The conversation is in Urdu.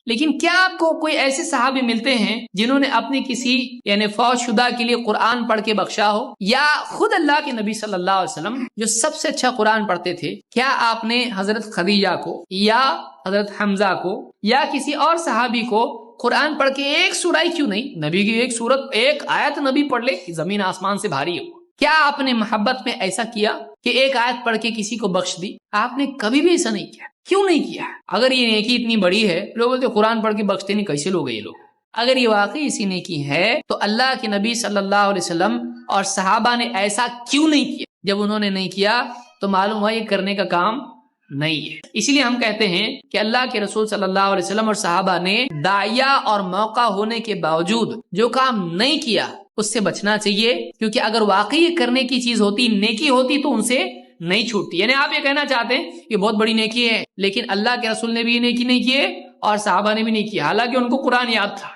لیکن کیا آپ کو کوئی ایسے صحابی ملتے ہیں جنہوں نے اپنی کسی یعنی فوت شدہ کے لیے قرآن پڑھ کے بخشا ہو؟ یا خود اللہ کے نبی صلی اللہ علیہ وسلم جو سب سے اچھا قرآن پڑھتے تھے، کیا آپ نے حضرت خدیجہ کو یا حضرت حمزہ کو یا کسی اور صحابی کو قرآن پڑھ کے ایک سورہ کیوں نہیں، نبی کی ایک سورت ایک آیت نبی پڑھ لے، زمین آسمان سے بھاری ہو، کیا آپ نے محبت میں ایسا کیا کہ ایک آیت پڑھ کے کسی کو بخش دی؟ آپ نے کبھی بھی ایسا نہیں کیا۔ کیوں نہیں کیا؟ اگر یہ نیکی اتنی بڑی ہے، لوگ بولتے قرآن پڑھ کے بخشتے نہیں، کیسے لوگ ہیں یہ لوگ؟ اگر یہ واقعی اسی نیکی ہے تو اللہ کے نبی صلی اللہ علیہ وسلم اور صحابہ نے ایسا کیوں نہیں کیا؟ جب انہوں نے نہیں کیا تو معلوم ہوا یہ کرنے کا کام نہیں ہے۔ اسی لیے ہم کہتے ہیں کہ اللہ کے رسول صلی اللہ علیہ وسلم اور صحابہ نے داعیہ اور موقع ہونے کے باوجود جو کام نہیں کیا اس سے بچنا چاہیے، کیونکہ اگر واقعی کرنے کی چیز ہوتی، نیکی ہوتی، تو ان سے نہیں چھوٹتی۔ یعنی آپ یہ کہنا چاہتے ہیں یہ بہت بڑی نیکی ہے، لیکن اللہ کے رسول نے بھی یہ نیکی نہیں کیے اور صحابہ نے بھی نہیں کیا، حالانکہ ان کو قرآن یاد تھا۔